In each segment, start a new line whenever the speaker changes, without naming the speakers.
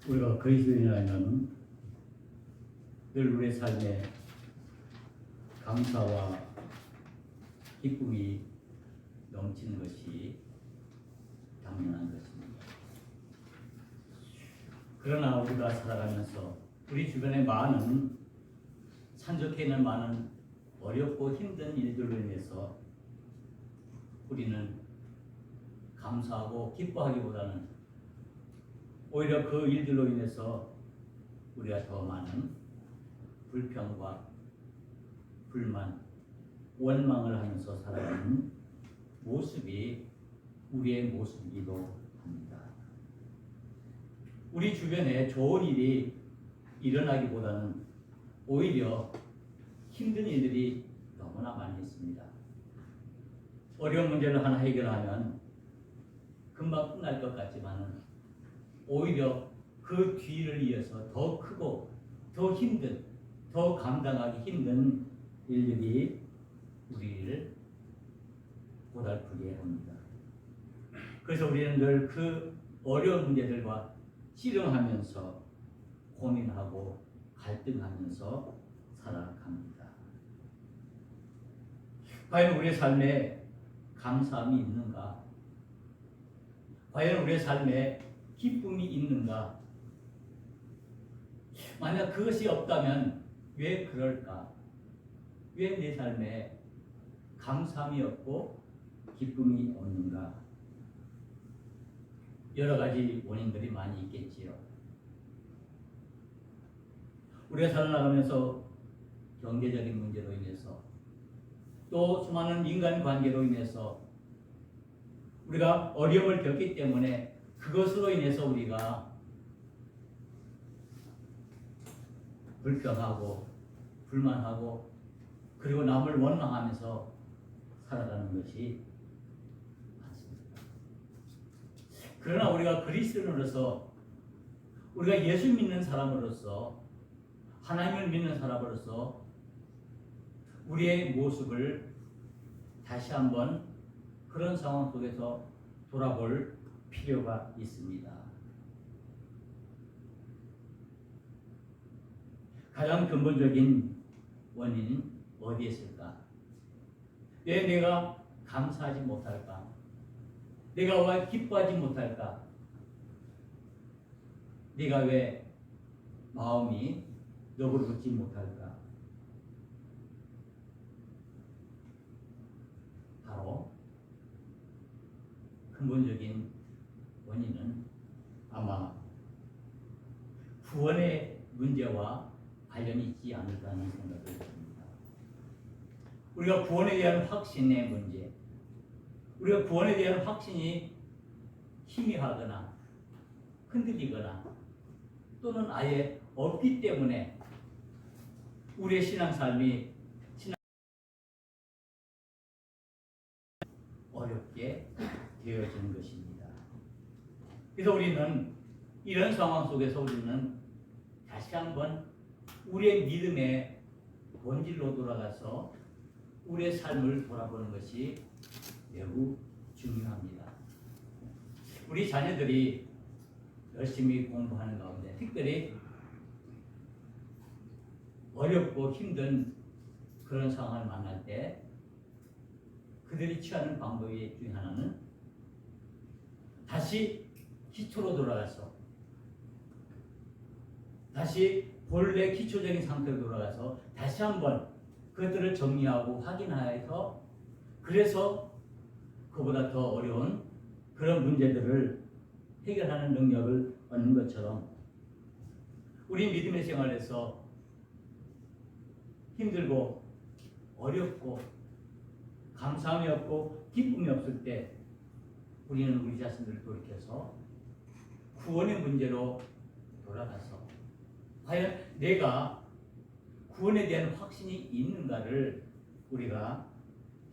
우리가 그리스도인이라면 늘 우리의 삶에 감사와 기쁨이 넘치는 것이 당연한 것입니다. 그러나 우리가 살아가면서 우리 주변에 많은 산적해 있는 많은 어렵고 힘든 일들로 인해서 우리는 감사하고 기뻐하기보다는 오히려 그 일들로 인해서 우리가 더 많은 불평과 불만, 원망을 하면서 살아가는 모습이 우리의 모습이기도 합니다. 우리 주변에 좋은 일이 일어나기보다는 오히려 힘든 일들이 너무나 많이 있습니다. 어려운 문제를 하나 해결하면 금방 끝날 것 같지만 오히려 그 뒤를 이어서 더 크고 더 힘든, 더 감당하기 힘든 일들이 우리를 고달프게 합니다. 그래서 우리는 늘 그 어려운 문제들과 씨름하면서 고민하고 갈등하면서 살아갑니다. 과연 우리의 삶에 감사함이 있는가? 과연 우리의 삶에 기쁨이 있는가? 만약 그것이 없다면 왜 그럴까? 왜 내 삶에 감사함이 없고 기쁨이 없는가? 여러 가지 원인들이 많이 있겠지요. 우리가 살아나가면서 경제적인 문제로 인해서 또 수많은 인간관계로 인해서 우리가 어려움을 겪기 때문에 그것으로 인해서 우리가 불평하고 불만하고 그리고 남을 원망하면서 살아가는 것이 많습니다. 그러나 우리가 그리스도인으로서 우리가 예수 믿는 사람으로서 하나님을 믿는 사람으로서 우리의 모습을 다시 한번 그런 상황 속에서 돌아볼 필요가 있습니다. 가장 근본적인 원인은 어디에 있을까? 왜 내가 감사하지 못할까? 내가 왜 기뻐하지 못할까? 내가 왜 마음이 너그럽지 못할까? 바로 근본적인 원인은 아마 구원의 문제와 관련이 있지 않을까 하는 생각을 합니다. 우리가 구원에 대한 확신의 문제, 우리가 구원에 대한 확신이 희미하거나 흔들리거나 또는 아예 없기 때문에 우리의 신앙삶이 어렵게 되어지는 것입니다. 그래서 우리는 이런 상황 속에서 우리는 다시 한번 우리의 믿음의 본질로 돌아가서 우리의 삶을 돌아보는 것이 매우 중요합니다. 우리 자녀들이 열심히 공부하는 가운데 특별히 어렵고 힘든 그런 상황을 만날 때 그들이 취하는 방법 중에 하나는 다시 기초로 돌아가서 다시 본래 기초적인 상태로 돌아가서 다시 한번 그것들을 정리하고 확인하여서 그래서 그보다 더 어려운 그런 문제들을 해결하는 능력을 얻는 것처럼 우리 믿음의 생활에서 힘들고 어렵고 감사함이 없고 기쁨이 없을 때 우리는 우리 자신들을 돌이켜서 구원의 문제로 돌아가서 과연 내가 구원에 대한 확신이 있는가를 우리가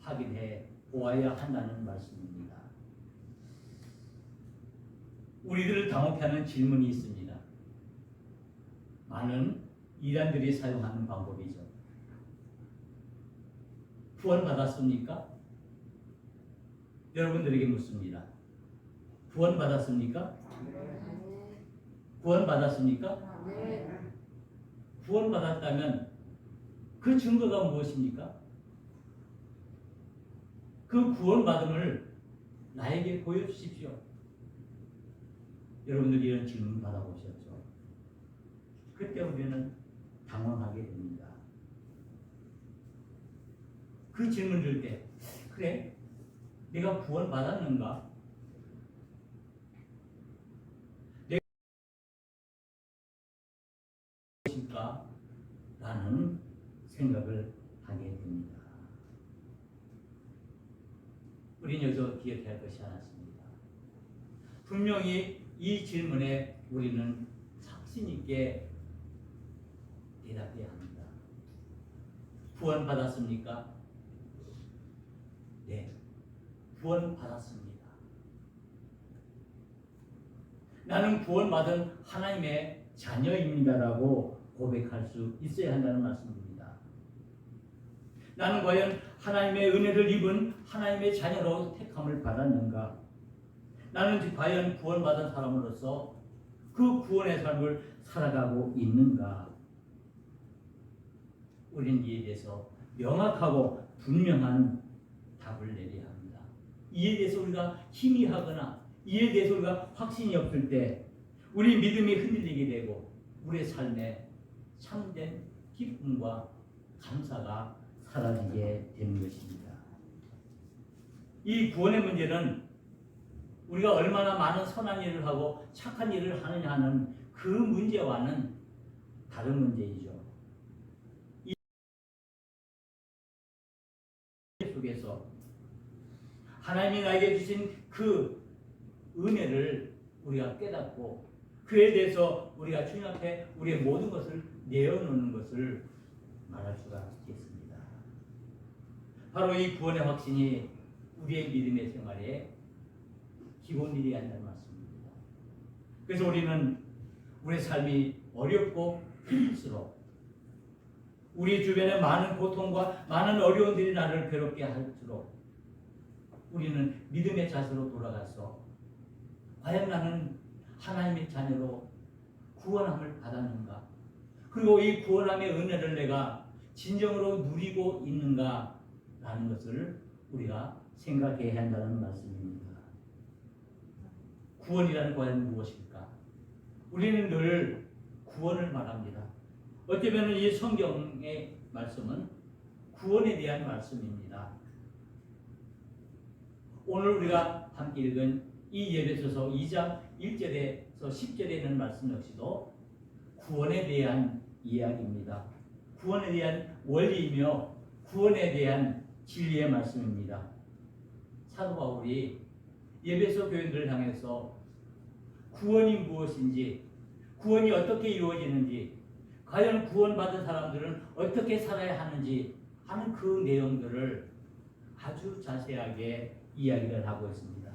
확인해 보아야 한다는 말씀입니다. 우리들을 당혹해 하는 질문이 있습니다. 많은 이단들이 사용하는 방법이죠. 구원 받았습니까? 여러분들에게 묻습니다. 구원 받았습니까? 구원받았습니까?
네.
구원받았다면 그 증거가 무엇입니까? 그 구원받음을 나에게 보여주십시오. 여러분들이 이런 질문 받아보셨죠? 그때 우리는 당황하게 됩니다. 그 질문 들 때, 그래? 내가 구원받았는가? 내가 무엇일까? 라는 생각을 하게 됩니다. 우리는 여기서 기억해야 할 것이 하나 있습니다. 분명히 이 질문에 우리는 확신 있게 대답해야 합니다. 구원받았습니까? 네, 구원받았습니다. 나는 구원받은 하나님의 자녀입니다라고 고백할 수 있어야 한다는 말씀입니다. 나는 과연 하나님의 은혜를 입은 하나님의 자녀로 택함을 받았는가? 나는 과연 구원받은 사람으로서 그 구원의 삶을 살아가고 있는가? 우리는 이에 대해서 명확하고 분명한 답을 내려야 합니다. 이에 대해서 우리가 희미하거나 이에 대해서 우리가 확신이 없을 때 우리 믿음이 흔들리게 되고 우리의 삶에 참된 기쁨과 감사가 사라지게 되는 것입니다. 이 구원의 문제는 우리가 얼마나 많은 선한 일을 하고 착한 일을 하느냐 하는 그 문제와는 다른 문제이죠. 이 속에서 하나님이 나에게 주신 그 은혜를 우리가 깨닫고 그에 대해서 우리가 주님 앞에 우리의 모든 것을 내어놓는 것을 말할 수가 있겠습니다. 바로 이 구원의 확신이 우리의 믿음의 생활에 기본일이 한다는 말씀입니다. 그래서 우리는 우리의 삶이 어렵고 힘들수록 우리 주변에 많은 고통과 많은 어려움들이 나를 괴롭게 할수록 우리는 믿음의 자세로 돌아가서 과연 나는 하나님의 자녀로 구원함을 받았는가? 그리고 이 구원함의 은혜를 내가 진정으로 누리고 있는가? 라는 것을 우리가 생각해야 한다는 말씀입니다. 구원이라는 과연 무엇일까? 우리는 늘 구원을 말합니다. 어쩌면 이 성경의 말씀은 구원에 대한 말씀입니다. 오늘 우리가 함께 읽은 이 에베소서 2장 1절에서 10절에 있는 말씀 역시도 구원에 대한 이야기입니다. 구원에 대한 원리이며 구원에 대한 진리의 말씀입니다. 사도 바울이 에베소 교인들을 향해서 구원이 무엇인지, 구원이 어떻게 이루어지는지, 과연 구원받은 사람들은 어떻게 살아야 하는지 하는 그 내용들을 아주 자세하게 이야기를 하고 있습니다.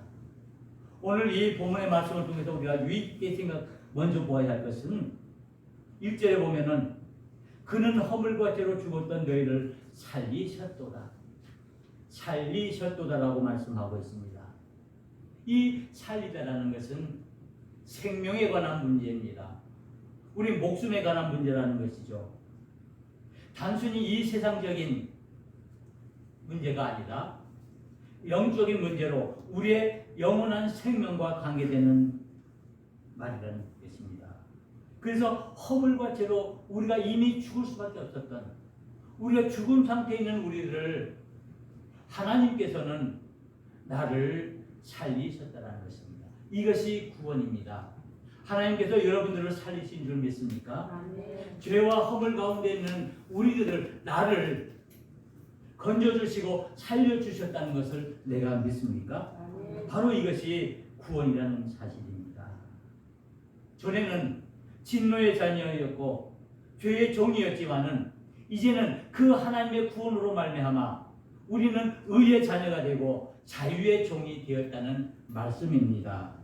오늘 이 본문의 말씀을 통해서 우리가 유익하게 먼저 보아야 할 것은 1절에 보면은 그는 허물과 죄로 죽었던 너희를 살리셨도다라고 말씀하고 있습니다. 이 살리다라는 것은 생명에 관한 문제입니다. 우리 목숨에 관한 문제라는 것이죠. 단순히 이 세상적인 문제가 아니라 영적인 문제로 우리의 영원한 생명과 관계되는 말이라는 것입니다. 그래서 허물과 죄로 우리가 이미 죽을 수밖에 없었던 우리가 죽음 상태에 있는 우리를 하나님께서는 나를 살리셨다는 것입니다. 이것이 구원입니다. 하나님께서 여러분들을 살리신 줄 믿습니까? 죄와 허물 가운데 있는 우리들을 나를 건져주시고 살려주셨다는 것을 내가 믿습니까? 바로 이것이 구원이라는 사실입니다. 전에는 진노의 자녀였고 죄의 종이었지만은 이제는 그 하나님의 구원으로 말미암아 우리는 의의 자녀가 되고 자유의 종이 되었다는 말씀입니다.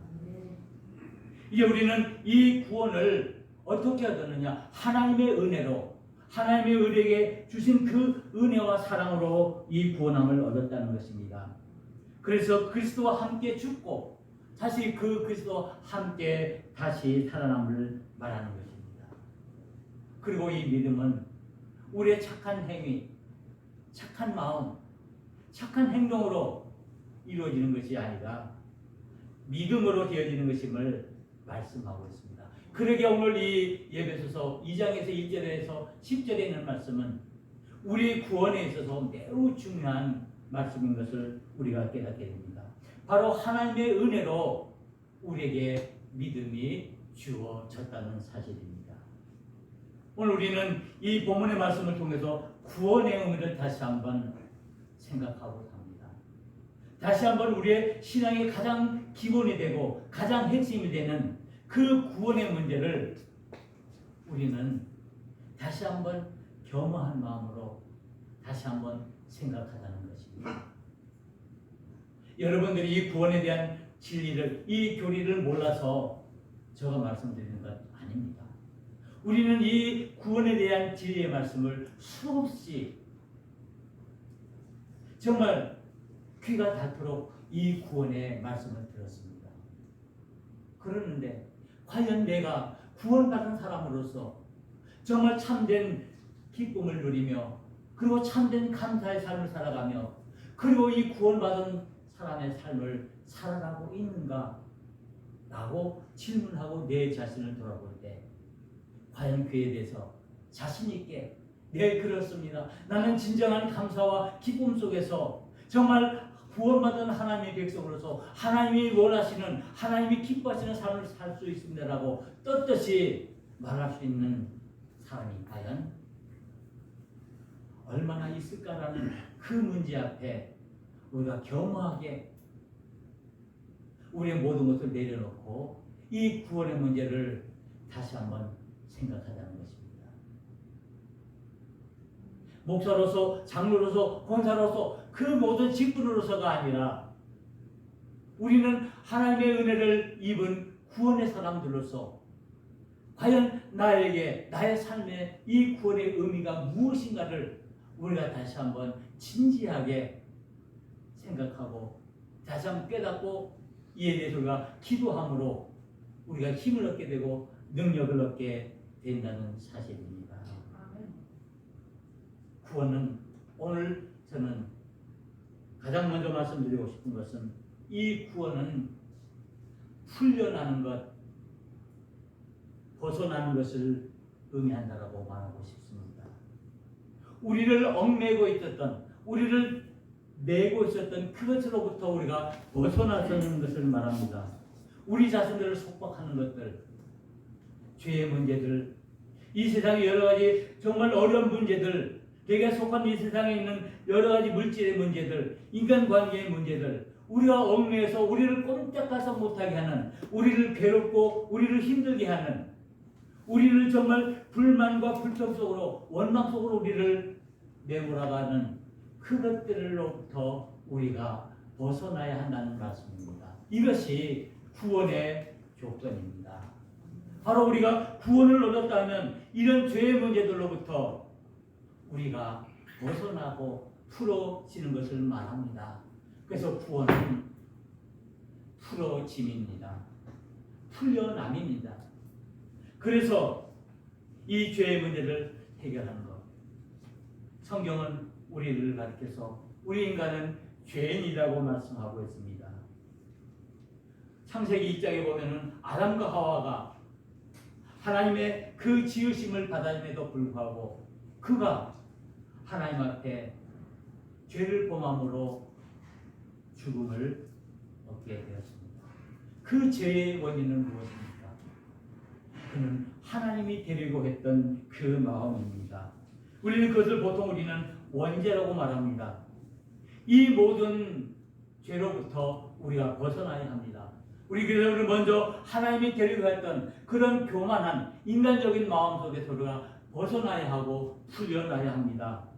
이제 우리는 이 구원을 어떻게 얻었느냐? 하나님의 은혜로, 하나님의 우리에게 주신 그 은혜와 사랑으로 이 구원함을 얻었다는 것입니다. 그래서 그리스도와 함께 죽고 다시 그 그리스도 함께 다시 살아남을 말하는 것입니다. 그리고 이 믿음은 우리의 착한 행위, 착한 마음, 착한 행동으로 이루어지는 것이 아니라 믿음으로 되어지는 것임을 말씀하고 있습니다. 그러게 오늘 이 예배소서 2장에서 1절에서 10절에 있는 말씀은 우리 구원에 있어서 매우 중요한 말씀인 것을 우리가 깨닫게 됩니다. 바로 하나님의 은혜로 우리에게 믿음이 주어졌다는 사실입니다. 오늘 우리는 이 본문의 말씀을 통해서 구원의 의미를 다시 한번 생각하고 합니다. 다시 한번 우리의 신앙의 가장 기본이 되고 가장 핵심이 되는 그 구원의 문제를 우리는 다시 한번 겸허한 마음으로 다시 한번 생각하자는 것입니다. 여러분들이 이 구원에 대한 진리를, 이 교리를 몰라서 제가 말씀드리는 것 아닙니다. 우리는 이 구원에 대한 진리의 말씀을 수없이 정말 귀가 닳도록 이 구원의 말씀을 들었습니다. 그러는데 과연 내가 구원받은 사람으로서 정말 참된 기쁨을 누리며 그리고 참된 감사의 삶을 살아가며 그리고 이 구원받은 사람의 삶을 살아가고 있는가? 라고 질문하고 내 자신을 돌아볼 때 과연 그에 대해서 자신 있게 네 그렇습니다. 나는 진정한 감사와 기쁨 속에서 정말 구원받은 하나님의 백성으로서 하나님이 원하시는 하나님이 기뻐하시는 삶을 살 수 있습니다라고 떳떳이 말할 수 있는 사람이 과연 얼마나 있을까라는 그 문제 앞에 우리가 겸허하게 우리의 모든 것을 내려놓고 이 구원의 문제를 다시 한번 생각하자는 것입니다. 목사로서, 장로로서, 권사로서 그 모든 직분으로서가 아니라 우리는 하나님의 은혜를 입은 구원의 사람들로서 과연 나에게 나의 삶에 이 구원의 의미가 무엇인가를 우리가 다시 한번 진지하게 생각하고 다시 한번 깨닫고 이에 대해서 우리가 기도함으로 우리가 힘을 얻게 되고 능력을 얻게 된다는 사실입니다. 구원은 오늘 저는 가장 먼저 말씀드리고 싶은 것은 이 구원은 풀려나는 것, 벗어나는 것을 의미한다라고 말하고 싶습니다. 우리를 얽매고 있었던, 우리를 매고 있었던 그것으로부터 우리가 벗어나서는 것을 말합니다. 우리 자신들을 속박하는 것들, 죄의 문제들, 이 세상의 여러 가지 정말 어려운 문제들, 내가 속한 이 세상에 있는 여러 가지 물질의 문제들, 인간관계의 문제들, 우리가 얽매여서 우리를 꼼짝가서 못하게 하는, 우리를 괴롭고 우리를 힘들게 하는, 우리를 정말 불만과 불평 속으로 원망 속으로 우리를 내몰아가는 그것들로부터 우리가 벗어나야 한다는 말씀입니다. 이것이 구원의 조건입니다. 바로 우리가 구원을 얻었다면 이런 죄의 문제들로부터 우리가 벗어나고 풀어지는 것을 말합니다. 그래서 구원은 풀어짐입니다. 풀려남입니다. 그래서 이 죄의 문제를 해결하는 것. 성경은 우리를 가르쳐서 우리 인간은 죄인이라고 말씀하고 있습니다. 창세기 1장에 보면은 아담과 하와가 하나님의 그 지으심을 받았음에도 불구하고 그가 하나님 앞에 죄를 범함으로 죽음을 얻게 되었습니다. 그 죄의 원인은 무엇입니까? 그는 하나님이 되려고 했던 그 마음입니다. 우리는 그것을 보통 우리는 원죄라고 말합니다. 이 모든 죄로부터 우리가 벗어나야 합니다. 그래서 우리 먼저 하나님이 되려고 했던 그런 교만한 인간적인 마음 속에서 우리가 벗어나야 하고 풀려나야 합니다.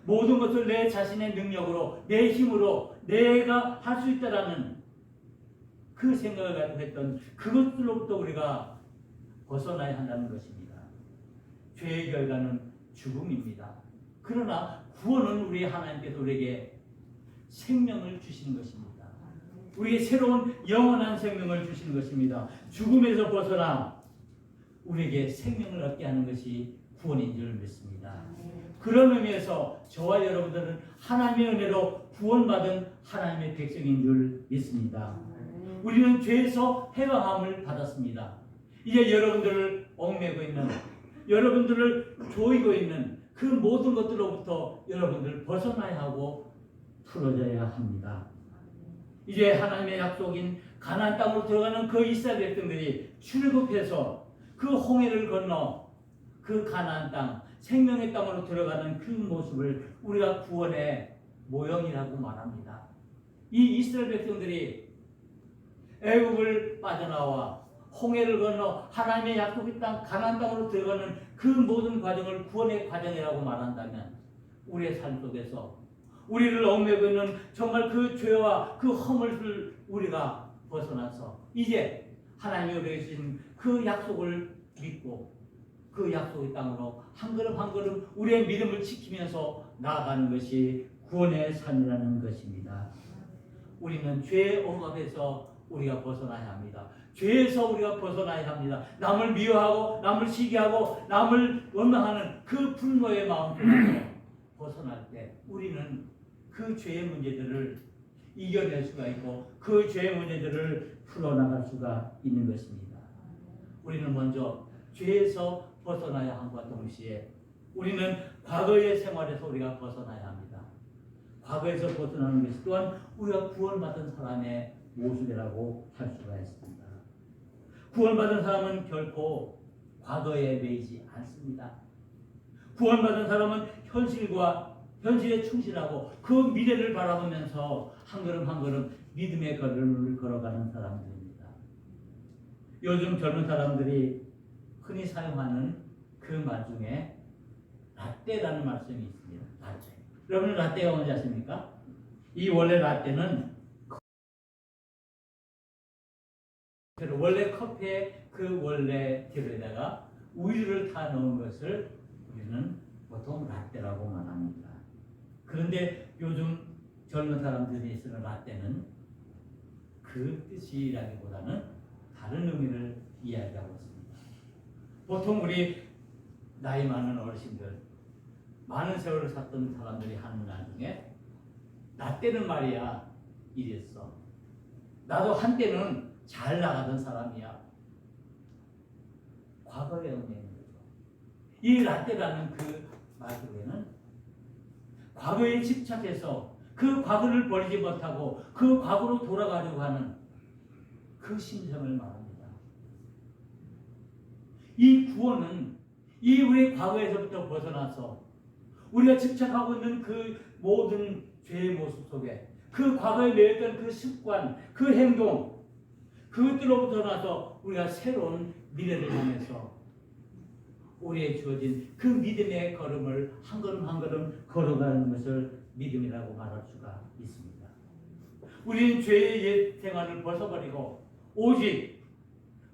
모든 것을 내 자신의 능력으로, 내 힘으로 내가 할 수 있다라는 그 생각을 가지고 했던 그것들로부터 우리가 벗어나야 한다는 것입니다. 죄의 결과는 죽음입니다. 그러나 구원은 우리 하나님께서 우리에게 생명을 주시는 것입니다. 우리에게 새로운 영원한 생명을 주시는 것입니다. 죽음에서 벗어나 우리에게 생명을 얻게 하는 것이 구원인 줄 믿습니다. 그런 의미에서 저와 여러분들은 하나님의 은혜로 구원받은 하나님의 백성인 줄 믿습니다. 우리는 죄에서 해방함을 받았습니다. 이제 여러분들을 얽매고 있는, 여러분들을 조이고 있는 그 모든 것들로부터 여러분들을 벗어나야 하고 풀어져야 합니다. 이제 하나님의 약속인 가나안 땅으로 들어가는 그 이스라엘 백성들이 출애굽해서 그 홍해를 건너 그 가나안 땅, 생명의 땅으로 들어가는 그 모습을 우리가 구원의 모형이라고 말합니다. 이 이스라엘 백성들이 애굽을 빠져나와 홍해를 건너 하나님의 약속의 땅 가나안 땅으로 들어가는 그 모든 과정을 구원의 과정이라고 말한다면 우리의 삶 속에서 우리를 얽매고 있는 정말 그 죄와 그 허물을 우리가 벗어나서 이제 하나님이 우리에게 주신 그 약속을 믿고 그 약속의 땅으로 한 걸음 한 걸음 우리의 믿음을 지키면서 나아가는 것이 구원의 삶이라는 것입니다. 우리는 죄의 억압에서 우리가 벗어나야 합니다. 죄에서 우리가 벗어나야 합니다. 남을 미워하고 남을 시기하고 남을 원망하는 그 분노의 마음으로 벗어날 때 우리는 그 죄의 문제들을 이겨낼 수가 있고 그 죄의 문제들을 풀어나갈 수가 있는 것입니다. 우리는 먼저 죄에서 벗어나야 함과 동시에 우리는 과거의 생활에서 우리가 벗어나야 합니다. 과거에서 벗어나는 것이 또한 우리가 구원받은 사람의 모습이라고 할 수가 있습니다. 구원받은 사람은 결코 과거에 매이지 않습니다. 구원받은 사람은 현실에 충실하고 그 미래를 바라보면서 한 걸음 한 걸음 믿음의 걸음을 걸어가는 사람들입니다. 요즘 젊은 사람들이 흔히 사용하는 그 말 중에 라떼라는 말씀이 있습니다. 라떼. 여러분 라떼가 뭔지 아십니까? 이 원래 라떼는 원래 커피의 그 원래 재료에다가 우유를 타 넣은 것을 우리는 보통 라떼라고 말합니다. 그런데 요즘 젊은 사람들이 쓰는 라떼는 그 뜻이라기보다는 다른 의미를 이야기하고 있습니다. 보통 우리 나이 많은 어르신들, 많은 세월을 샀던 사람들이 하는 말 중에 라떼는 말이야 이랬어. 나도 한때는 잘 나가던 사람이야. 과거의 의미인 거죠. 이 라떼라는 그 말 속에는 과거에 집착해서 그 과거를 버리지 못하고 그 과거로 돌아가려고 하는 그 심정을 말합니다. 이 구원은 이 우리의 과거에서부터 벗어나서 우리가 집착하고 있는 그 모든 죄의 모습 속에 그 과거에 매였던 그 습관, 그 행동, 그것들로부터 나서 우리가 새로운 미래를 향해서 우리의 주어진 그 믿음의 걸음을 한 걸음 한 걸음 걸어가는 것을 믿음이라고 말할 수가 있습니다. 우리는 죄의 옛 생활을 벗어버리고 오직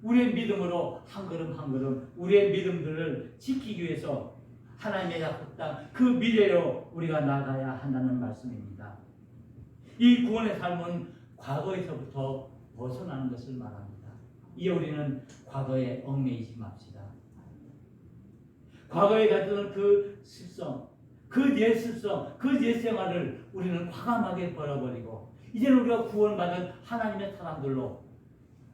우리의 믿음으로 한 걸음 한 걸음 우리의 믿음들을 지키기 위해서 하나님의 약속 땅 그 미래로 우리가 나가야 한다는 말씀입니다. 이 구원의 삶은 과거에서부터 벗어나는 것을 말합니다. 이에 우리는 과거에 얽매이지 맙시다. 과거에 가졌던 그 습성, 그 옛 습성, 그 옛 생활을 우리는 과감하게 버려버리고 이제는 우리가 구원받은 하나님의 사람들로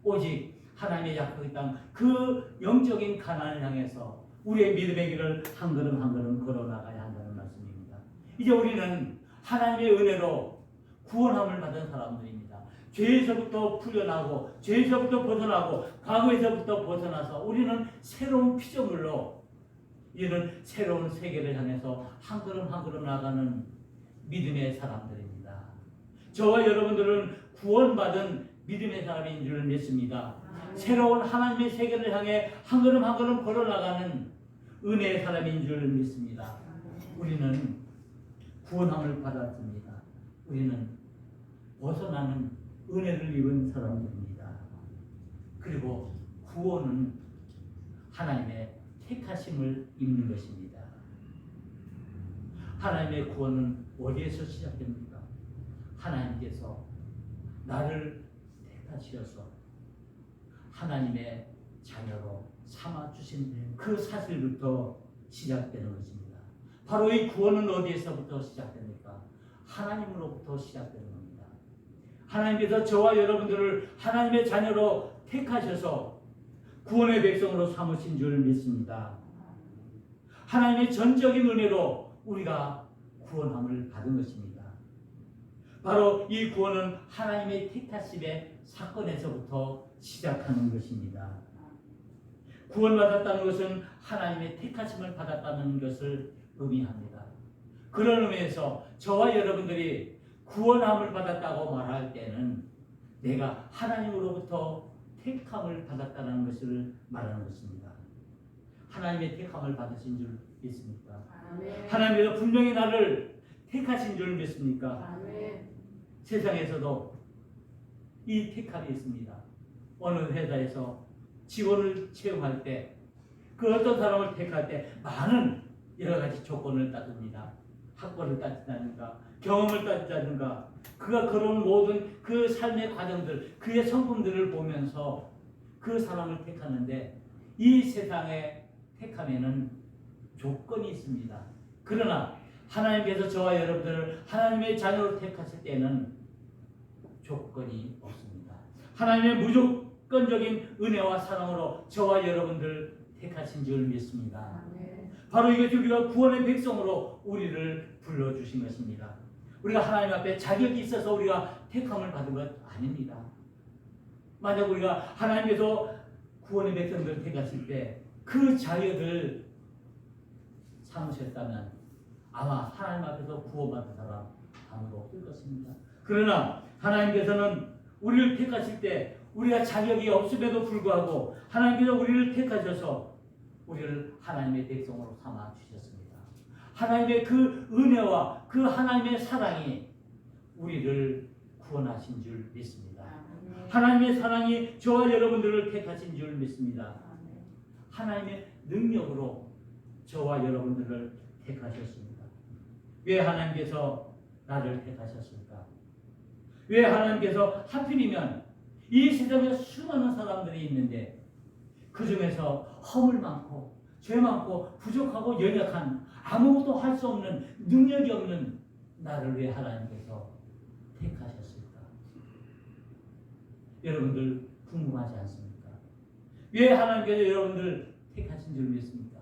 오직 하나님의 약속의 땅 그 영적인 가나안을 향해서 우리의 믿음의 길을 한 걸음 한 걸음 걸어나가야 한다는 말씀입니다. 이제 우리는 하나님의 은혜로 구원함을 받은 사람들입니다. 죄에서부터 풀려나고 죄에서부터 벗어나고 과거에서부터 벗어나서 우리는 새로운 피조물로 이는 새로운 세계를 향해서 한 걸음 한 걸음 나가는 믿음의 사람들입니다. 저와 여러분들은 구원받은 믿음의 사람인 줄 믿습니다. 새로운 하나님의 세계를 향해 한 걸음 한 걸음 걸어나가는 은혜의 사람인 줄 믿습니다. 우리는 구원함을 받았습니다. 우리는 벗어나는 은혜를 입은 사람들입니다. 그리고 구원은 하나님의 택하심을 입는 것입니다. 하나님의 구원은 어디에서 시작됩니까? 하나님께서 나를 택하시어서 하나님의 자녀로 삼아주신 그 사실부터 시작되는 것입니다. 바로 이 구원은 어디에서부터 시작됩니까? 하나님으로부터 시작되는 겁니다. 하나님께서 저와 여러분들을 하나님의 자녀로 택하셔서 구원의 백성으로 삼으신 줄 믿습니다. 하나님의 전적인 은혜로 우리가 구원함을 받은 것입니다. 바로 이 구원은 하나님의 택하심의 사건에서부터 시작하는 것입니다. 구원받았다는 것은 하나님의 택하심을 받았다는 것을 의미합니다. 그런 의미에서 저와 여러분들이 구원함을 받았다고 말할 때는 내가 하나님으로부터 택함을 받았다는 것을 말하는 것입니다. 하나님의 택함을 받으신 줄 믿습니까? 아멘. 하나님께서 분명히 나를 택하신 줄 믿습니까? 아멘. 세상에서도 이 택함이 있습니다. 어느 회사에서 직원을 채용할 때 그 어떤 사람을 택할 때 많은 여러 가지 조건을 따집니다. 학벌을 따진다든가 경험을 따진다든가 그가 그런 모든 그 삶의 과정들 그의 성품들을 보면서 그 사람을 택하는데 이 세상의 택함에는 조건이 있습니다. 그러나 하나님께서 저와 여러분들을 하나님의 자녀로 택하실 때는 조건이 없습니다. 하나님의 무조건적인 은혜와 사랑으로 저와 여러분들 택하신 줄 믿습니다. 바로 이것이 우리가 구원의 백성으로 우리를 불러주신 것입니다. 우리가 하나님 앞에 자격이 있어서 우리가 택함을 받은 것 아닙니다. 만약 우리가 하나님께서 구원의 백성들을 택하실 때 그 자격을 삼으셨다면 아마 하나님 앞에서 구원받은 사람 아무도 없을 것입니다. 그러나 하나님께서는 우리를 택하실 때 우리가 자격이 없음에도 불구하고 하나님께서 우리를 택하셔서 우리를 하나님의 백성으로 삼아 주셨습니다. 하나님의 그 은혜와 그 하나님의 사랑이 우리를 구원하신 줄 믿습니다. 하나님의 사랑이 저와 여러분들을 택하신 줄 믿습니다. 하나님의 능력으로 저와 여러분들을 택하셨습니다. 왜 하나님께서 나를 택하셨을까? 왜 하나님께서 하필이면 이 세상에 수많은 사람들이 있는데 그 중에서 허물 많고 죄 많고 부족하고 연약한 아무것도 할 수 없는 능력이 없는 나를 왜 하나님께서 택하셨을까? 여러분들 궁금하지 않습니까? 왜 하나님께서 여러분들 택하신 줄 믿습니까?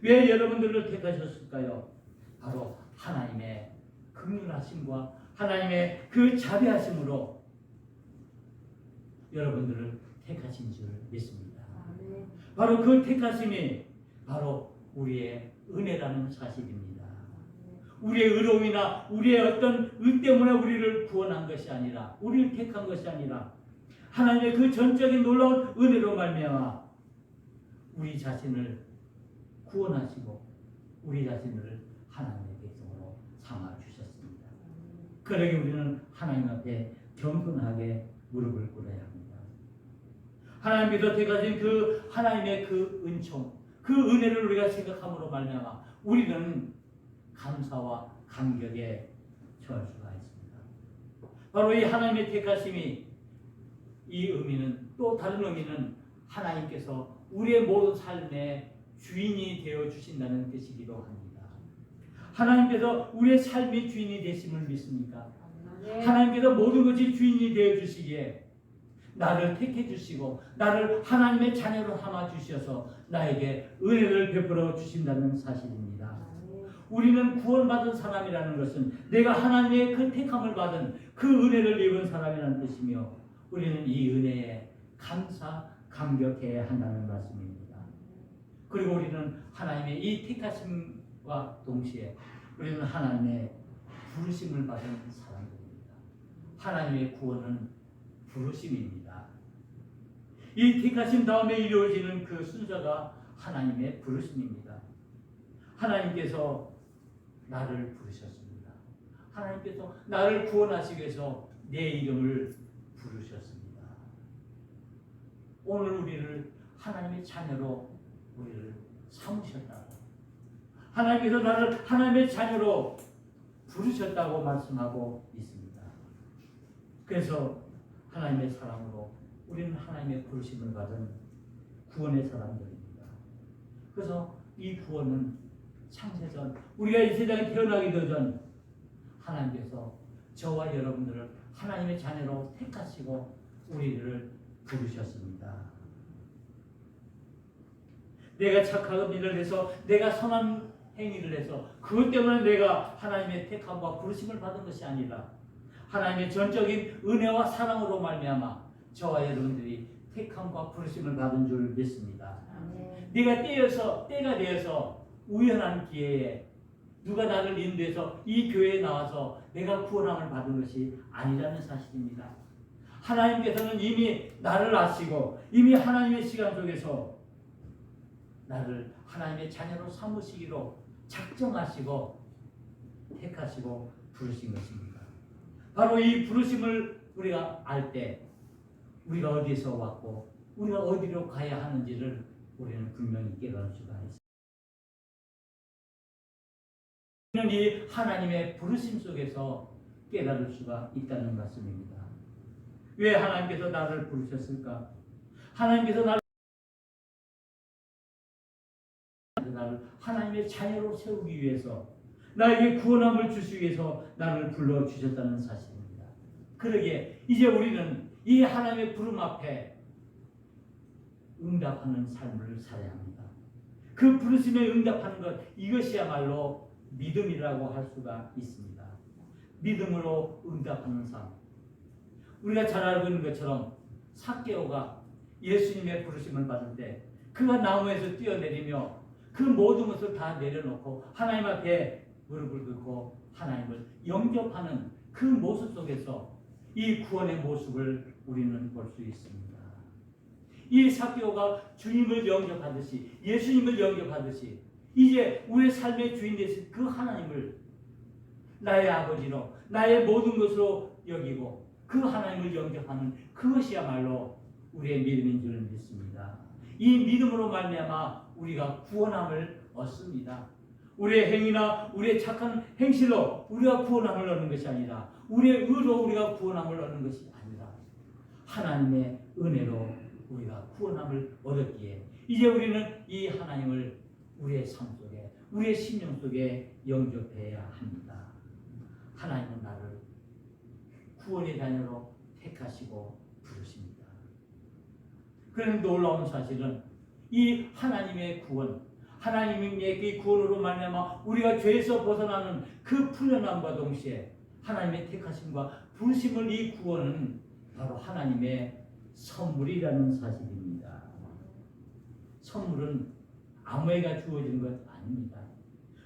왜 여러분들을 택하셨을까요? 바로 하나님의 긍휼하심과 하나님의 그 자비하심으로 여러분들을 택하신 줄 믿습니다. 바로 그 택하심이 바로 우리의 은혜라는 사실입니다. 우리의 의로움이나 우리의 어떤 의 때문에 우리를 구원한 것이 아니라 우리를 택한 것이 아니라 하나님의 그 전적인 놀라운 은혜로 말미암아 우리 자신을 구원하시고 우리 자신을 하나님의 백성으로 삼아 주셨습니다. 그러기 우리는 하나님 앞에 겸손하게 무릎을 꿇어야 합니다. 하나님께서 택하신 그 하나님의 그 은총, 그 은혜를 우리가 생각함으로 말미암아 우리는 감사와 감격에 처할 수가 있습니다. 바로 이 하나님의 택하심이 이 의미는 또 다른 의미는 하나님께서 우리의 모든 삶의 주인이 되어 주신다는 뜻이기도 합니다. 하나님께서 우리의 삶의 주인이 되심을 믿습니까? 하나님께서 모든 것이 주인이 되어 주시기에 나를 택해 주시고 나를 하나님의 자녀로 삼아 주셔서 나에게 은혜를 베풀어 주신다는 사실입니다. 우리는 구원받은 사람이라는 것은 내가 하나님의 그 택함을 받은 그 은혜를 입은 사람이라는 뜻이며 우리는 이 은혜에 감사, 감격해야 한다는 말씀입니다. 그리고 우리는 하나님의 이 택하심과 동시에 우리는 하나님의 부르심을 받은 사람들입니다. 하나님의 구원은 부르심입니다. 이 택하심 다음에 이루어지는 그 순서가 하나님의 부르심입니다. 하나님께서 나를 부르셨습니다. 하나님께서 나를 구원하시기 위해서 내 이름을 부르셨습니다. 오늘 우리를 하나님의 자녀로 우리를 삼으셨다고 하나님께서 나를 하나님의 자녀로 부르셨다고 말씀하고 있습니다. 그래서 하나님의 사랑으로 우리는 하나님의 부르심을 받은 구원의 사람들입니다. 그래서 이 구원은 창세전 우리가 이 세상에 태어나기도 전 하나님께서 저와 여러분들을 하나님의 자녀로 택하시고 우리를 부르셨습니다. 내가 착한 일을 해서 내가 선한 행위를 해서 그것 때문에 내가 하나님의 택함과 부르심을 받은 것이 아니라 하나님의 전적인 은혜와 사랑으로 말미암아 저와 여러분들이 택함과 부르심을 받은 줄 믿습니다. 네가 때가 되어서 우연한 기회에 누가 나를 인도해서 이 교회에 나와서 내가 구원함을 받은 것이 아니라는 사실입니다. 하나님께서는 이미 나를 아시고 이미 하나님의 시간 속에서 나를 하나님의 자녀로 삼으시기로 작정하시고 택하시고 부르신 것입니다. 바로 이 부르심을 우리가 알 때 우리가 어디서 왔고 우리가 어디로 가야 하는지를 우리는 분명히 깨달을 수가 있습니다. 우리는 이 하나님의 부르심 속에서 깨달을 수가 있다는 말씀입니다. 왜 하나님께서 나를 부르셨을까? 하나님께서 나를 하나님의 자녀로 세우기 위해서 나에게 구원함을 주시기 위해서 나를 불러주셨다는 사실입니다. 그러기에 이제 우리는 이 하나님의 부름 앞에 응답하는 삶을 살아야 합니다. 그 부르심에 응답하는 것 이것이야말로 믿음이라고 할 수가 있습니다. 믿음으로 응답하는 삶. 우리가 잘 알고 있는 것처럼 삭개오가 예수님의 부르심을 받을 때 그가 나무에서 뛰어내리며 그 모든 것을 다 내려놓고 하나님 앞에 무릎을 꿇고 하나님을 영접하는 그 모습 속에서 이 구원의 모습을 우리는 볼 수 있습니다. 이 삭개오가 주님을 영접하듯이 예수님을 영접하듯이 이제 우리의 삶의 주인 되신 그 하나님을 나의 아버지로 나의 모든 것으로 여기고 그 하나님을 영접하는 그것이야말로 우리의 믿음인 줄 믿습니다. 이 믿음으로 말미암아 우리가 구원함을 얻습니다. 우리의 행위나 우리의 착한 행실로 우리가 구원함을 얻는 것이 아니라 우리의 의로 우리가 구원함을 얻는 것이 아니라 하나님의 은혜로 우리가 구원함을 얻었기에 이제 우리는 이 하나님을 우리의 삶 속에 우리의 심령 속에 영접해야 합니다. 하나님은 나를 구원의 자녀로 택하시고 부르십니다. 그런 놀라운 사실은 이 하나님의 구원, 하나님의 그 구원으로 말미암아 우리가 죄에서 벗어나는 그 풀려남과 동시에 하나님의 택하심과 부르심을 이 구원은 바로 하나님의 선물이라는 사실입니다. 선물은 아무에게 주어지는 것 아닙니다.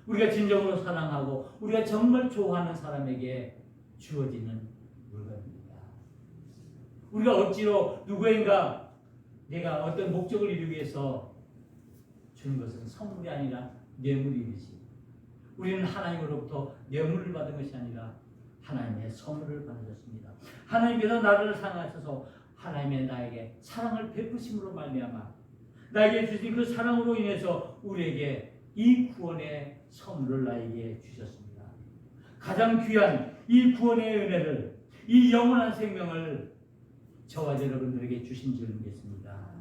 우리가 진정으로 사랑하고 우리가 정말 좋아하는 사람에게 주어지는 물건입니다. 우리가 억지로 누구인가 내가 어떤 목적을 이루기 위해서 주는 것은 선물이 아니라 뇌물이듯이 우리는 하나님으로부터 뇌물을 받은 것이 아니라 하나님의 선물을 받으셨습니다. 하나님께서 나를 사랑하셔서 하나님의 나에게 사랑을 베푸심으로 말미암아 나에게 주신 그 사랑으로 인해서 우리에게 이 구원의 선물을 나에게 주셨습니다. 가장 귀한 이 구원의 은혜를 이 영원한 생명을 저와 여러분들에게 주신 줄 믿습니다.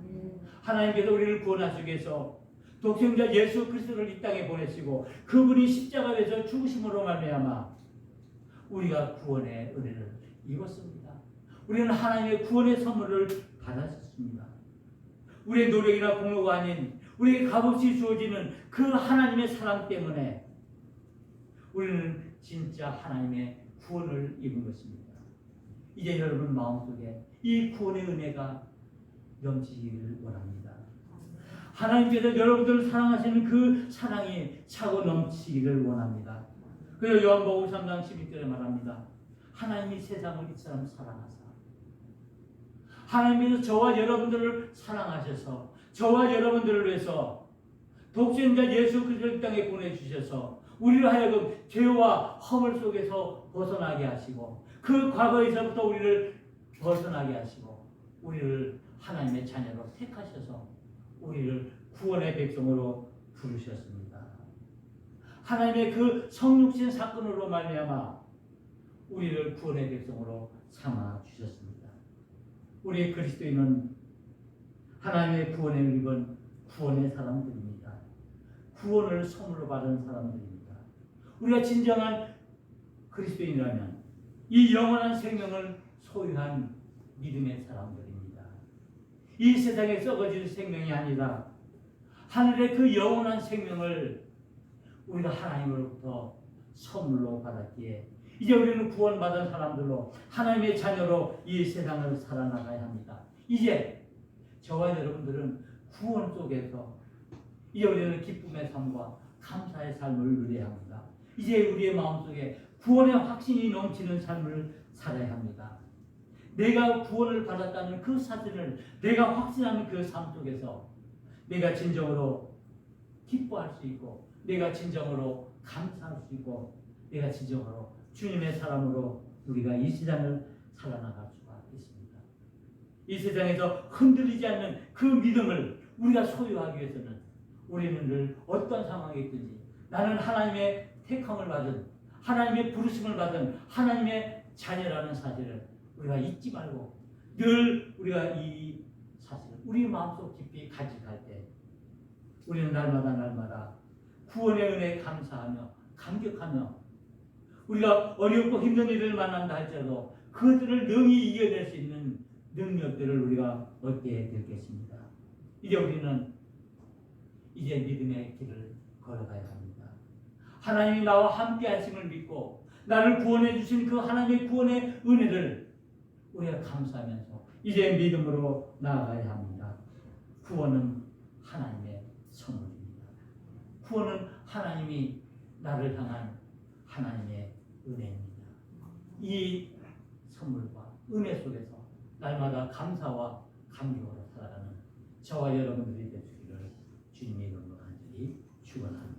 하나님께서 우리를 구원하시기 위해서 독생자 예수 그리스도를 이 땅에 보내시고 그분이 십자가에서 죽으심으로 말미암아 우리가 구원의 은혜를 입었습니다. 우리는 하나님의 구원의 선물을 받았습니다. 우리의 노력이나 공로가 아닌 우리에게 값없이 주어지는 그 하나님의 사랑 때문에 우리는 진짜 하나님의 구원을 입은 것입니다. 이제 여러분 마음속에 이 구원의 은혜가 넘치기를 원합니다. 하나님께서 여러분들을 사랑하시는 그 사랑이 차고 넘치기를 원합니다. 그래서 요한복음 3장 11절에 말합니다. 하나님이 세상을 이처럼 사랑하사 하나님께서 저와 여러분들을 사랑하셔서 저와 여러분들을 위해서 독생자 예수 그리스도를 땅에 보내주셔서 우리를 하여금 죄와 허물 속에서 벗어나게 하시고 그 과거에서부터 우리를 벗어나게 하시고 우리를 하나님의 자녀로 택하셔서 우리를 구원의 백성으로 부르셨습니다. 하나님의 그 성육신 사건으로 말미암아 우리를 구원의 백성으로 삼아 주셨습니다. 우리 그리스도인은 하나님의 구원을 입은 구원의 사람들입니다. 구원을 선물로 받은 사람들입니다. 우리가 진정한 그리스도인이라면 이 영원한 생명을 소유한 믿음의 사람들입니다. 이 세상에 썩어질 생명이 아니라 하늘의 그 영원한 생명을 우리가 하나님으로부터 선물로 받았기에 이제 우리는 구원받은 사람들로 하나님의 자녀로 이 세상을 살아나가야 합니다. 이제 저와 여러분들은 구원 속에서 이제 우리는 기쁨의 삶과 감사의 삶을 누려야 합니다. 이제 우리의 마음속에 구원의 확신이 넘치는 삶을 살아야 합니다. 내가 구원을 받았다는 그 사실을 내가 확신하는 그 삶 속에서 내가 진정으로 기뻐할 수 있고 내가 진정으로 감사할 수 있고 내가 진정으로 주님의 사람으로 우리가 이 세상을 살아나갈 수가 있습니다. 이 세상에서 흔들리지 않는 그 믿음을 우리가 소유하기 위해서는 우리는 늘 어떤 상황에 있든지 나는 하나님의 택함을 받은 하나님의 부르심을 받은 하나님의 자녀라는 사실을 우리가 잊지 말고 늘 우리가 이 사실을 우리 마음속 깊이 간직할 때 우리는 날마다 구원의 은혜에 감사하며 감격하며 우리가 어렵고 힘든 일을 만난다 할지라도 그것들을 능히 이겨낼 수 있는 능력들을 우리가 얻게 될 것입니다. 이제 우리는 이제 믿음의 길을 걸어가야 합니다. 하나님이 나와 함께 하심을 믿고 나를 구원해 주신 그 하나님의 구원의 은혜를 우리가 감사하면서 이제 믿음으로 나아가야 합니다. 구원은 하나님의 선물입니다. 구원은 하나님이 나를 향한 하나님의 은혜입니다. 이 선물과 은혜 속에서 날마다 감사와 감격으로 살아가는 저와 여러분들이 되시기를 주님의 이름으로 간절히 축원합니다.